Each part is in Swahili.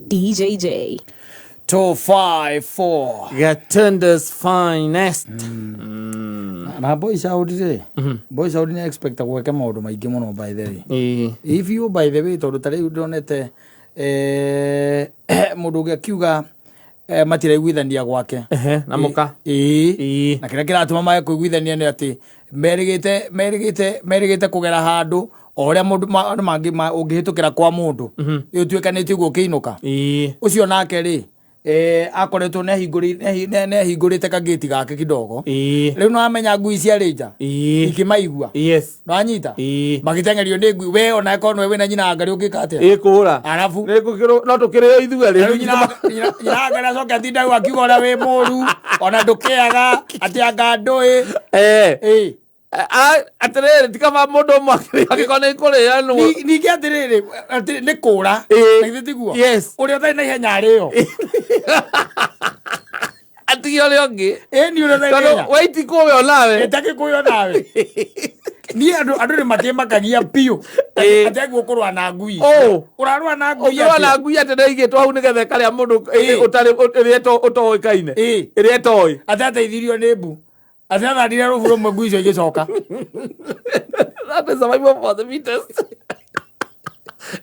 DJJ 254 Gatunda's finest. na boys out there. Boys out there expect kuweka maundu maingi muno by the way. If you by the way tondu tari ndonete mundu ngikiuga matiraiguithania gwake na muka na kira kiratuma mae kuiguithania ni ati merigite kugera handu oria mundu mangi ungihitukira kwa mundu utuikanite gukiinuka ucio nake ri akoretwo nehingurite kageti gake kidogo riu no amenya ngui cia rinja ikimaigua no anyita magitengerio ni ngui we ona eko no we na nyina ngari ukika atia ikura arafu no tukire ithua ri nyina ngari acoka tinda akiuga ora we muru ona ndukiaga ati anga ndui atiriri tikama mundu mwakiri akikona ikuria no ningi atiriri ni kura na githiguo uri utai na ihenya ario ati ole ongi ni uri utai na wait kuyo nawe etake kuyo nawe ni andu ni makimakagia piu ati gukorwa na ngui urarwa na ngui urarwa na ngui ati ndaigitwo hau nigethe karia mundu utari utoikaine iri toi ati ithirio ni mbu Azana dira ro from ngui cio gicoka. That is survival for the fittest.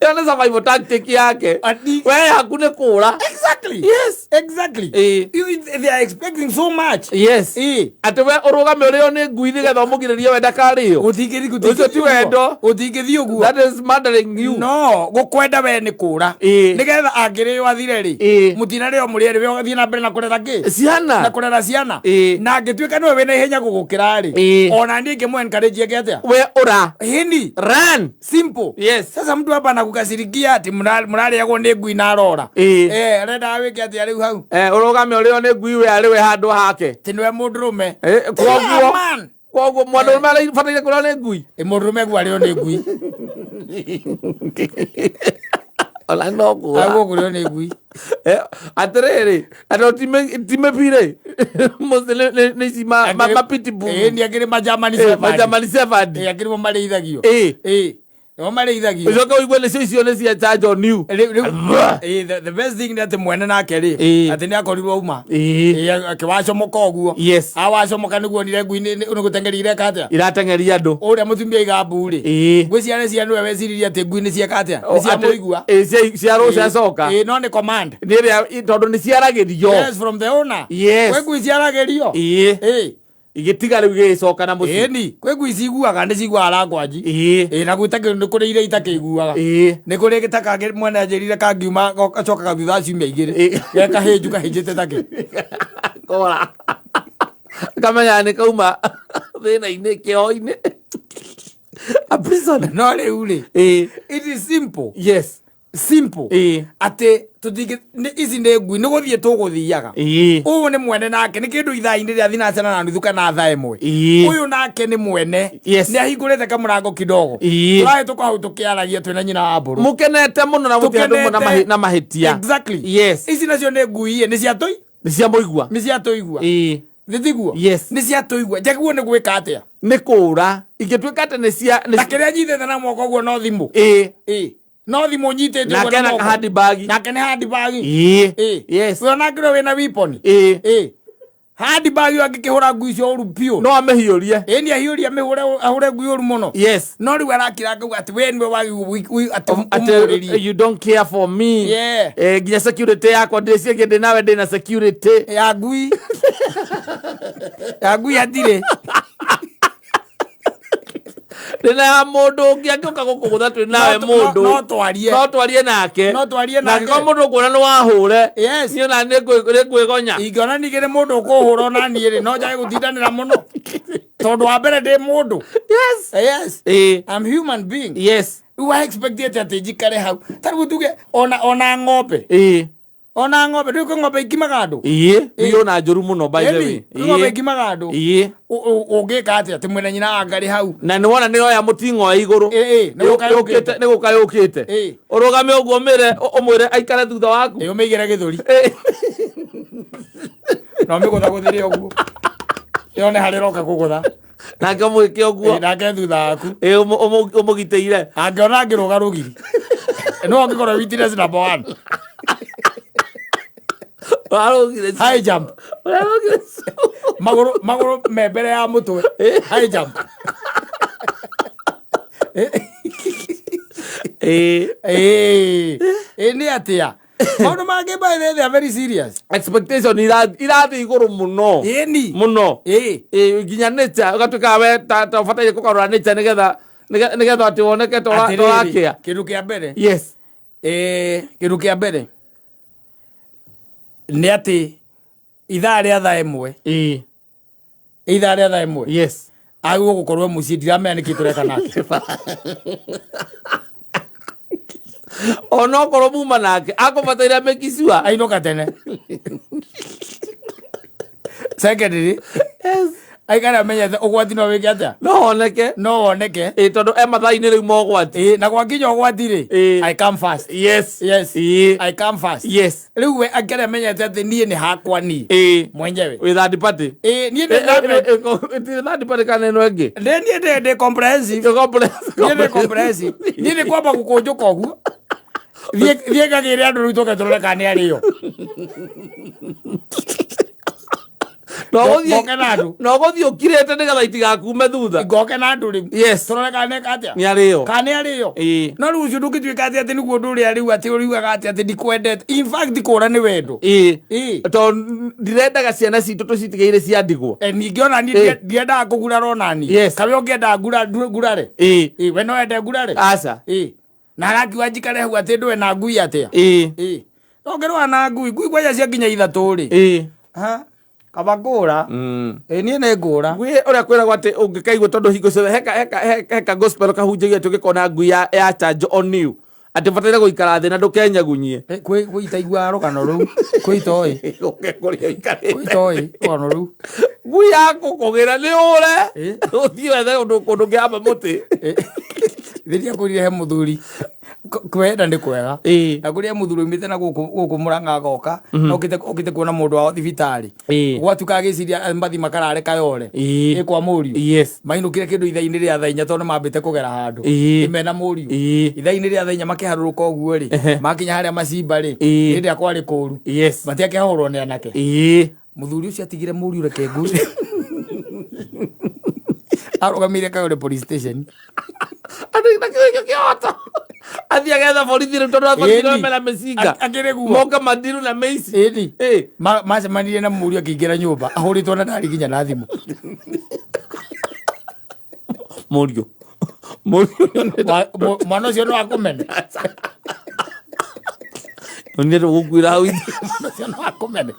Yana survival tactic yake. Wewe hakuna kula. Exactly. Yes. Exactly. They are expecting so much. Yes. Atwe urugame rio ni ngui nigetha mugiririe wenda kario. Ucio ti wendo. Utingithii uguo. That is murdering you. No, gukwenda we ni kura. Nigetha angirio athire ri. Mutina rio muri ri we thie na mbere na kurera ki. Ciana. Na kurera ciana. Na ngituika no we na ihenya gugukira ri. Ona ndi ngimu encourage atia. We ura. Hindi. Run. Simple. Yes. Sasa mtu hapa anakukasirikia ati murari yako ni ngui na rora. Renda wike ati ari hau. Urugame urio ni ngui we ari we handu hake. Tinwe mundurume. Koguo mundurume ari fataire kuria ni ngui. Mundurume gwa rio ni ngui. Ola no kuria. Ago kurio ni ngui. Atiriri ado time pire mosele ne sima mapiti bu ni akiri majamani sevad akiri mo mari ithagio no mari ithagio ucoka uigwe ne cio ne cia charge on you the best thing that mwene nake ri ati ni akorirwo uma akiwacomoka uguo awacomoka niguo nire ngui ni gutengerire katia iratengeria andu uria mutumia igabu ri ngui ciane cia nwe weciririe ati ngui ni cia katia ni cia muigua cia ro cia coka no ni command ni ria tondu ni ciaragirio from the owner we ngui ciaragirio igitiga riu gicoka na muci ni kwe ngui ciguaga ndi ciguaga arangwanji na gwitake ni kuri ire itakiguaga ni kuri gitaka mwene anjirire kangiuma acoka gathutha ciumia igiri gekahinju kahinjite take kora kamenya ni kauma thina-ini kio-ini a prison no riu ri it is simple simple ate tutige ici ni ngui ni guthie tuguthiaga uyu ni mwene nake ni kindu ithaa-ini ria thina cena na nuthu kana thaa imwe uyu nake ni mwene ni ahingurite kamurango kidogo turahe tukahau tukiaragia twina nyina wa mburu mukenete muno na mutindu na mahitia exactly ici nacio ni ngui ni cia toi ni cia muigua thithiguo ni cia tuigua njaguo ni gwika atia ni kura ingituika ate ni cia na kiria nyitete na moko guo no thimu no thimu nyitete guo na moko nake ni handbag we onakirwo wina weapon handbag angikihura ngui cio uru piu no amehiurie ni ahiurie ahure ngui uru muno no riu arakira ngau ati we niwe ati you don't care for me nginya security yakwa ndicirie ngindi nawe ndina security ya ngui atire ndina mundu ungi angioka gukugutha twi nawe mundu no twarie nake ko mundu kuona ni wahure ni ona ni ngwigonya ingiona nigire mundu ukuhura ona ni ri no njage gutindanira muno tondu wa mbere ndi mundu I'm human being I expect ati njikare hau tariu tuge ona ng'ombe ona ng'ombe ndio ng'ombe ikimaga andu iyo na njuru muno by the way ng'ombe ikimaga andu ungika ati mwene nyina angari hau na ni wona ni oya mutingo wa iguru ni gukayukite urugame uguo umwire aikare thutha waku umigire githuri no migutha guthire uguo yone hari roka kugutha nake mwike oguo nake thutha aku umugiteire angiona ngiruga rugiri no ngikora witness number 1 high jump maguru membere ya mutwe high jump ni atia maundu mangi by the they are very serious expectation irathi iguru muno muno nginya nature ugatuika we ta ufataire kukarora nature nigetha ati woneke torakia kindu kia mbere yes kindu kia mbere ni ati ithaa ria thaa imwe ithaa ria thaa imwe yes agwo gukorwo mucii ndiramenya niki tureka nake ono korwo muma nake akubataire mekisua ainoka tene secondary yes aikara menya ugwati no wiki atia no woneke tondu emathaini riu mogwati na gwakinya ugwati ri I come first yes I come first yes riu we akara menya ati nie ni hakwa ni mwenyewe with that party nie ni that party kana no enge nie de comprehensive nie ni kwamba gukunjuka uguo thie gagire andu riu tuke turore kana ariyo no gothi ukirete nigetha itigakume thutha ngoke na andu riu yes turore kana katia ni ariyo no riu ucio ndungituika ati niguo ndu ria riu ati uriugaga ati ndikwendete in fact kura ni wendo to ndirendaga ciana citu tucitigeire ciandigwo ningiona ni ndiendaga kugurara onani kabe ungienda ngurare we no wende ngurare aca na arakiuga njikare hau ati ndwe na ngui atia no ngirwa na ngui kwaja cia nginya ithatu ri kabagura nie ne ngura ngui uria kwiragwo ati ungikaigwo tondu hingo ciothe heka gospel kahunjagia ati ungikona ngui ya charge on you ati bataire guikara thi na ndukenyagunyie kwitaigua rugano riu kwitoi rugano riu ngui yakukugira ni ure uthii wethe undu ngiamba muti thiria kurire he muthuri kwenda ndi kwega na kuria muthuri umite na guku muranga goka na ukite kuona mundu wa thibitari gwatuka giciria mbathi makarare kayore kwa muriu yes mainukire kindu ithaini ria thainya tondu mambite kugera handu imena muriu ithaini ria thainya makiharuruka uguo ri makinya haria macimba ri ndi akwari kuru yes matiakehorwo ni anake muthuri ucio atigire muriu reke nguri arugamire kayore police station kioto athia getha borithi riu tondu borithi mena mecinga moka madiru na meici macemanirie na mũriũ akĩingĩra nyũmba ahũrĩtwo na ndari nginya na thimũ mũriũ mwana ũcio nĩ wakũmene nĩ tũgũkuĩra hau mwana ũcio nĩ wakũmene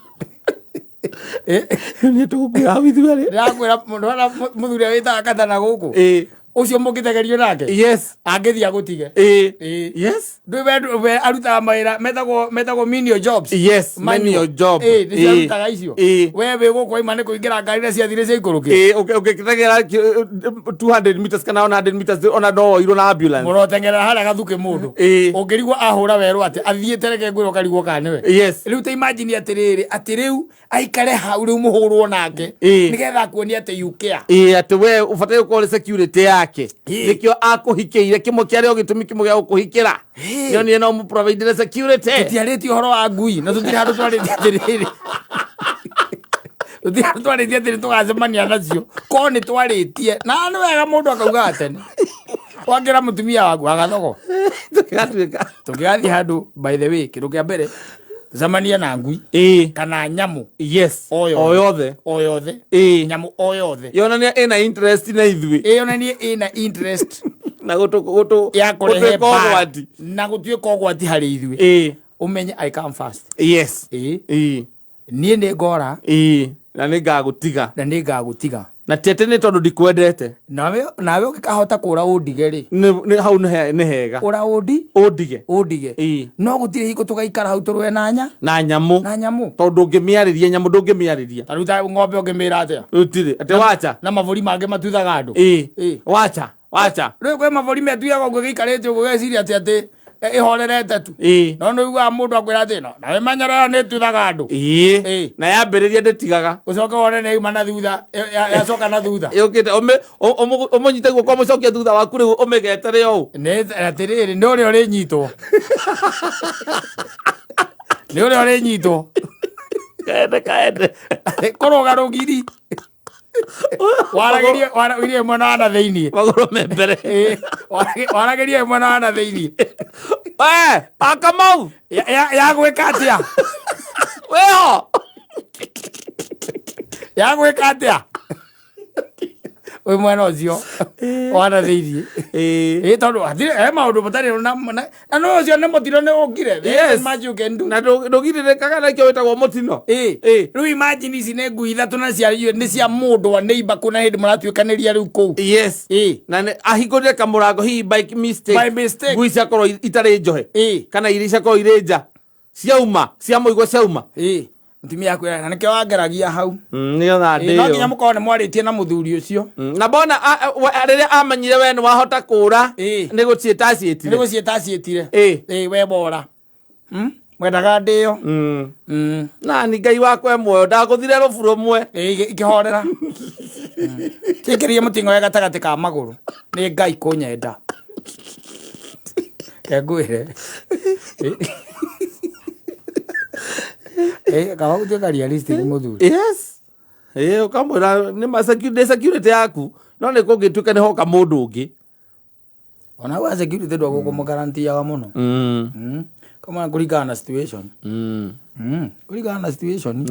nĩ tũgũkuĩra hau ithuerĩ ndĩrakwĩra mũthuri wĩtaga katana gũkũ ucio mukitegerio nake yes angithia gutige yes we arutaga mawira metagwo menial jobs yes menial job arutaga icio we we gukwa imane kuingira ngari na ciathire cia ikuruki ukitegera 200 meters kana 100 meters ona ndo iro na ambulance murotengera haria gathuke mundu ungirigwo ahura weru ati athiete reke ngwiro karigwo kaniwe yes riu te imagine ati riu aikare hau riu muhurwo nake nigetha kuonia ati you care ati we ufatire ko security yake nikio akuhikiire kimwe kiario gitumi kimwe gya gukuhikira nio ni no mu provide security tutiareti horo wa ngui na tutire handu twareti atiriri tutire handu twareti atiri tugacemania nacio ko ni twaretie na ni wega mundu akauga atene wangira mutumia waku agathogo tukigathi handu by the way kindu kia mbere zamania na ngui kana nyamu yes o yothe nyamu o yothe yonania ina interest na ithui yonania ina interest na gutu ya kurehe kogwati na gutue kogwati hari ithui umenye I come first yes nie ni ngora na ni ngagutiga na tete ni tondu ndikwendete nawe ukikahota kura undige ri ni hau ni hega ura undige no gutire hiko tugaikara hau turwe na nyamu tondu ngimiariria nyamu ndungimiariria taruta ng'ombe ungimira atia utire ate wacha na mavuri mange matuthaga andu wacha riu kwe mavuri metuyaga uguo gikarite uguo geciria ati ihorerete tu no no igwa mundu akwira thino na imanyara ni tuthaga andu na yambiririe nditigaga ucoke wone ni mana thutha yacoka na thutha yukite omonyite guko mucokia thutha waku riu umigetere o ni atiriri ni uri uri nyitwo ni uri nyitwo kaende kuruga rugiri waragirie mwana na thiini maguru membere waragirie mwana na thiini akamau ya gwika atia weho ya gwika atia we mwana ucio wana thiini tondu atire maundu mutari na no ucio ni mutino ni ukire imagine you can do na ndugirire kaga na kio wetagwo mutino riu imagine ici ni ngui ithatu na ciario ni cia mundu wa neighbor kuna hindi muratuikaniria riu ku na ahingurire kamurango hi by mistake ngui ciakorwo itari njohe kana iri ciakorwo iri nja ciauma cia muigua ciauma mutumia akwira na nikio wangeragia hau niyo na ndio no nginya mukone mwaritie na muthuri ucio na bona riria amanyire we ni wahota kura ni gucietacietire we bora mwendaga ndio na ni ngai wakwe mwe ndaguthire ruburo mwe ikihorera kikirie mutingo ya gatagati ka maguru ni ngai kunyenda ngwire kawa gutuika realistic muthuri ukamwira ni security yaku no ni kungituika ni hoka mundu ungi ona wa security ndo gukumagarantia muno kama kuringana na situation kuringana na situation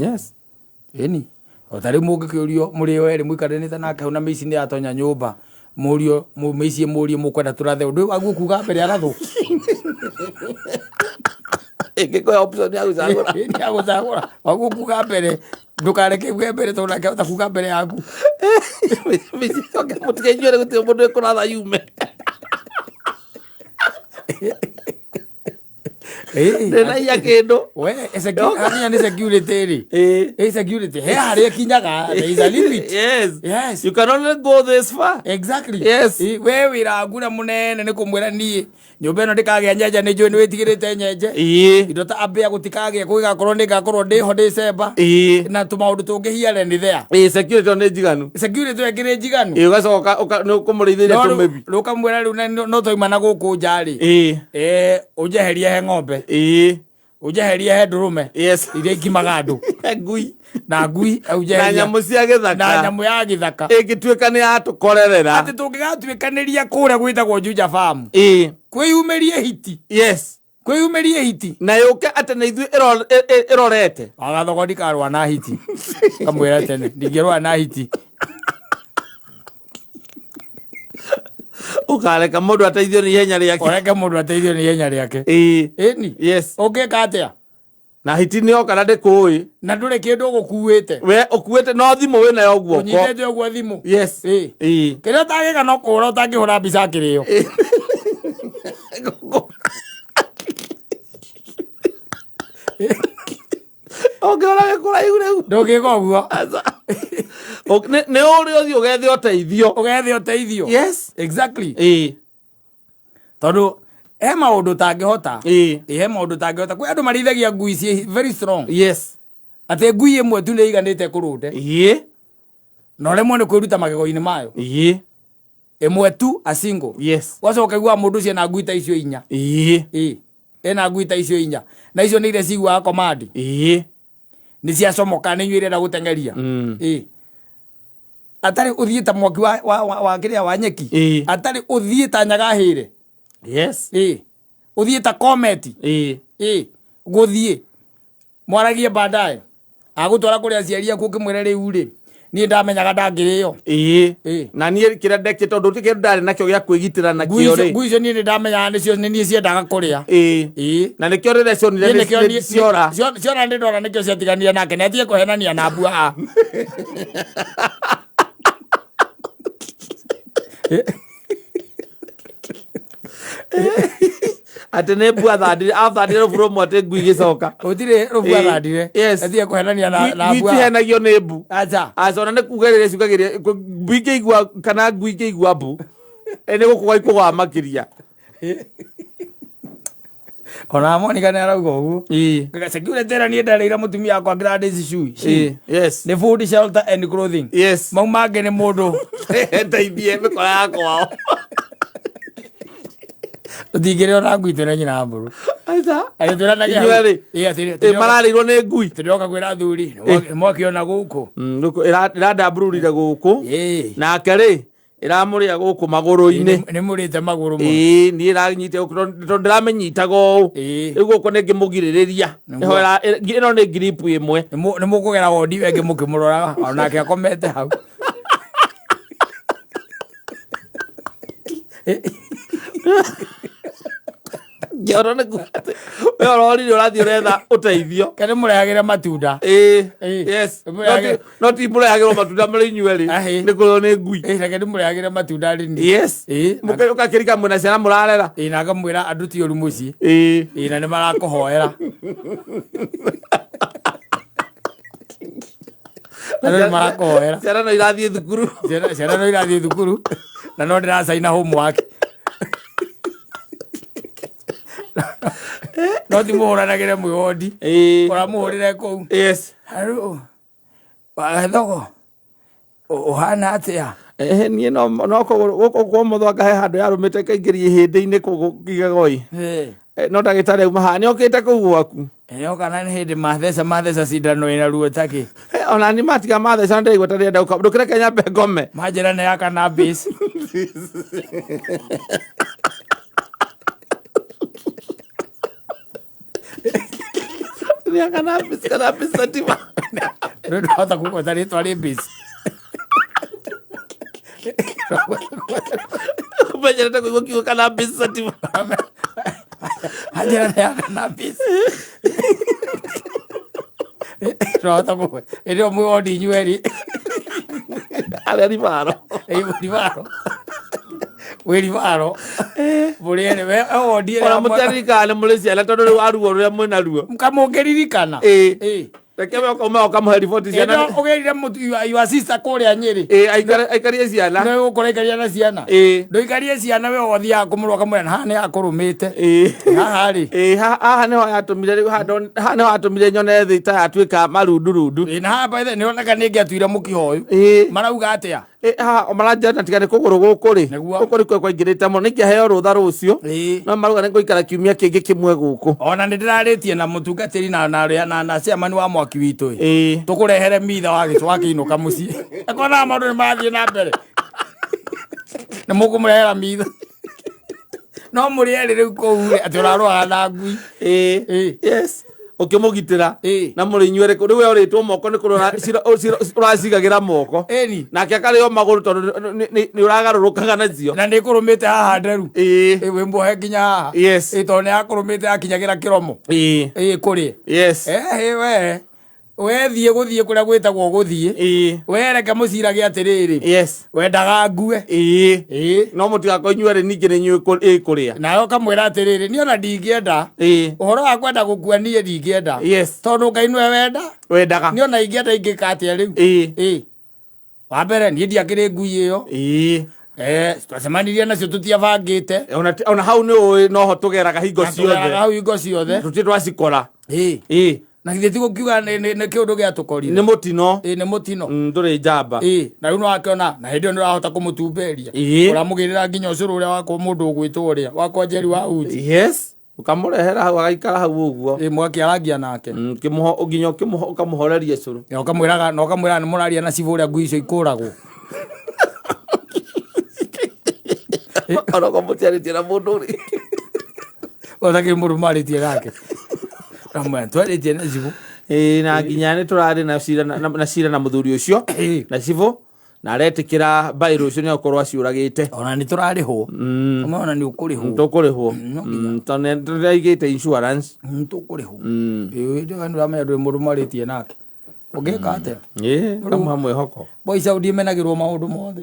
eni otari mugikiurio muri weri muikaranite nake una mici ni atonya nyumba murio mumici murio mukwenda turathe undu wagu kuga mbere arathu kwa option ya guzagura ya guzagura wagu kuga mbere ndukareke mbere to nake utakuga mbere yaku mici toke mutikenjore guti mundu ekuratha yume Nena iya kendo. We, security ri. Security. He hari kinyaga. There is a limit. Yes. You can only go this far. Exactly. Yes. We wira ngura munene ni kumwira nie. Nyumba ino ndikage nyenja ni njui ni witigirite nyenje. Indo ta ambia gutikage kuiga korwo ngakorwo ndi ho ndi semba. Na tumaundu tungihiare ni there. Security ni njiganu. Security ekire njiganu. Ugacoka no kumurithire tumebi. Ruka mwira riu no toima na guku njari. Ujeherie he ng'ombe. Ujeherie he ndurume. Iria ikimaga andu. Ngui. Na ngui ujeherie. Na nyamu cia githaka. Na nyamu ya githaka. Ingituika ni atukorerera. Ati tungigatuikaniria kuria gwitagwo Juja Farm. Kwiyumirie hiti. Kwiyumirie hiti. Na yuke ate na ithu irorete. Agathogwo ndikarwa na hiti. Kamwira tene ndingirwa na hiti. Ukareka mundu ateithio ni ihenya riake. Ureke mundu ateithio ni ihenya riake. Eni. Yes. Ungika atia? Na hiti ni okana ndikui. Na ndure kindu gukuite. We ukuite no thimu we nayo guoko. Unyitete ogwo thimu. Yes. Kira tagika no kura utangihura mbica kirio. Ongera kura igure. Ndogiko guo. Ne ori othio gethe oteithio. Ugethe oteithio. Yes. Exactly. Tondu he maundu tangihota. He maundu tangihota. Kwi andu marithagia ngui ci very strong. Yes. Ate ngui imwe tu ni iganite kurunde. No remwe ni kwiruta magego-ini mayo. Imwe tu a single. Yes. Wacoka igua mundu cia na ngui ta icio inya. Ena ngui ta icio inya. Na icio ni ile cigua command. Ni cia comoka ni nyuire na gutengeria. Atari uthieta mwaki wa kiria wa nyeki. Atari uthieta nyagahire. Yes. Uthieta comment. Guthie. Mwaragie baadaye. Agutwara kuria ciaria ku kimwere riu ri. Ni ndamenyaga ndangirio. Na ni kira ndeke tondu tikira ndari nakyo gya kwigitira na kio ri. Ngui icio ni ndamenyaga nicio ni ciendaga kuria. Na ni kio ri cio ni ciora. Ciora ndi ndora nikio ciatiganire nake na thie kuhenania na bua. Ate ne bua thadire ruburo mwate ngui gicoka. Utire rubua thadire. Athie kuhenania na bua. Ngui ne bu. Acha. Ona ne kugerere ciukagiria ngui keigua kana ngui keigua bu. Ene gukuga ikuga makiria. ona Monica nä arauga å guo security ä niä ndarä mutumia akwa grades shoe yes the food shelter and clothing yes mau mangä nä må ndå ndeithie mä kora yakwao tũtingä rä ona ngui twä na nyina mbå rå mararä irwo nä ngui tå rä oka kwä ra thuri mwakiona gå kå ä randambururire gå kå nake rä ä ramå rä a gå kå magå rå-inä nä må rä te magå rå niä ranyite tondå ndä ramenyitaga å rä u gå kå nä ngä må girä rä ria ä no nä ngiripu ä mwe nä må kå gera wondi wengä må kä må roraga onake akomete hau ngäona nä we ororire å rathiä å retha å teithio kanä må rehagä re matunda no ti må rehagä rwo matunda marä inyuerä nä kå rwo nä ngui reke ndä må rehagä re matunda rä å kakä rika mwä na ciana må rarera na ngamwä ra andå ti å ru må ciä na nä marakå hoera andå nä marakå hoera ciana no irathiä thukuru ciana no irathiä thukuru na no ndä racaina homework no ti må hå ranagä re mwä wondi kora må hå rä re kå u wathogo å hana atä a niä nokå kwa må thwa ngahe handå yarå mä te kaingä rie hä ndä-inä kå gigagoi no ndagä tarä auma haha nä okä te kå u gwaku kana nä hä ndä matheca cindano ä na ruo takä ona nä matiga matheca ndaigua tarä enda ndå kä reke nyambe ngome manjä ra nä ya kanabis kanabis satima ndå hota gå gweta rä twa rä bis menyerete kå igua kiugo kanabis satima manjä ra nä ya kanabis rota gå ä rä o mwä wondi inyuerä arä a ribaro wä ribaro må rä ene we wondi ona må teririkanä må rä ciana tondå rä u aruo rå rä a mwä na ruo kamå ngä ririkana reke ũkauma ũkamũhe riboti ciana ũgeire your sister kũrĩa Nyĩrĩ aikarie ciana nĩ ũgũkora aikaria na ciana ndũikarie ciana we ũthiaga kũmũrwo kamwĩra haha nĩ akũrũmĩte haha rĩ haha nĩho yatũmire rĩu haha nĩho yatũmire nyone thĩ ta yatuĩka marundurundu na haha by the nĩ oneka nĩ ngĩatuire mũkiho ũyũ marauga atĩa haha maranjĩra na tiga nĩ kũgũrũ gũkũ rĩ gũkũ nĩkuo kwaingĩrĩte mũno nĩingĩaheo rũtha rũcio no marauga nĩ ngũikara kiumia kĩngĩ kĩmwe gũkũ ona nĩ ndĩrarĩtie na mũtungatĩri na ciamani wa mwaki witũ tũkũrehere mitha wa gĩcũa kĩinũka mũciĩ ekonaga maũndũ nĩ marathiĩ na mbere nĩ mũkũmũrehera mitha no mũrĩ erĩ rĩu kũu atĩ ũrarũaga na ngui yes ukimugitira na muri inyuere kuri we uritwo moko ni kuri uracigagĩra moko nake akarĩo magũrũ tondũ ni uragarurukaga nacio na ni kurumite haha nderu we mbohe nginya haha tondũ ni akurumite akinyagĩra kĩromo kuri we wethiĩ gũthiĩ kũrĩa gwĩtagwo gũthiĩ wereke mũcirage atĩrĩrĩ wendaga ngue no mũtigako inyuerĩ ningĩ nĩ inyuĩ kũrĩa nayo kamwĩra atĩrĩrĩ niĩ ona ndingĩenda ũhoro wa kwenda gũkua niĩ ndingĩenda tondũ Ngai nĩwe wendaga niĩ ona ingĩenda ingĩka atĩa rĩu wa mbere niĩ ndiakĩrĩ ngui ĩyo twacemanirie nacio tũtiabangĩte ona hau nĩ ũĩ noho tũgeraga hingo ciothe tũtirĩ twacikora na githĩ tigukiuga nĩ kĩũndũ gĩatũkorire nĩ mũtino nĩ mũtino ndũrĩ njamba na rĩu no akĩona na hĩndĩ ĩyo nĩ ũrahota kũmũtumberia ũramũgĩrĩra nginya ũcũrũ ũrĩa wakwa mũndũ ũgwĩtwo ũrĩa wakwa Njeri wa Uji ũkamũrehera hau agaikara hau ũguo mwakĩaragia nake nginya ũkamũhoreria ũcũrũ na ũkamwĩra nĩ mũraria na cibũ ũrĩa ngui icio ikũragwo onogo mũtiarĩtie na mũndũ rĩ ũtakĩrĩ mũndũ marĩtie gake twarĩtie na cibũ na nginya nĩ tũrarĩ na cira na mũthuri ũcio na cibũ na aretĩkĩra bairũ ũcio nĩ akorwo aciũragĩte ona nĩ tũrarĩhwo ona nĩ ũkũrĩhwo tũkũrĩhwo tondũ nĩ tũraigĩte insurance tũkũrĩhwo nĩ ũramenya ndũrĩ mũndũ marĩtie nake ũngĩka atĩa kama mwĩhoko boys au ndimenagĩrwo maũndũ mothe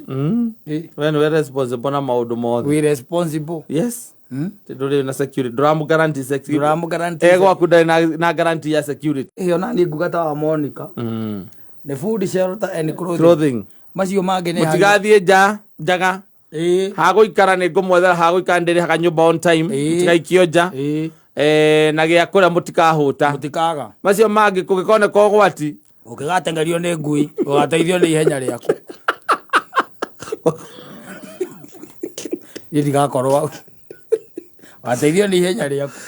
we nĩwe responsible na maũndũ mothe we responsible ndũrĩ na security ndũramũ guarantee security gwaku ndarĩ na guarantee ya security ona niĩ nguga ta wa Monica nĩ food shelter and clothing macio mangĩ nĩ mũtigathiĩ njaga hagũikara nĩ ngũmwethera hagũikara ndĩrĩ haga nyũmba on time mũtigaikio nja na gä akå rä a må tikaga macio mangä kå gä koneka å gwati å kä gatengerio nä ngui å gateithio nä ihenya rä aku ndigakorwo wateithio nä ihenya rä aku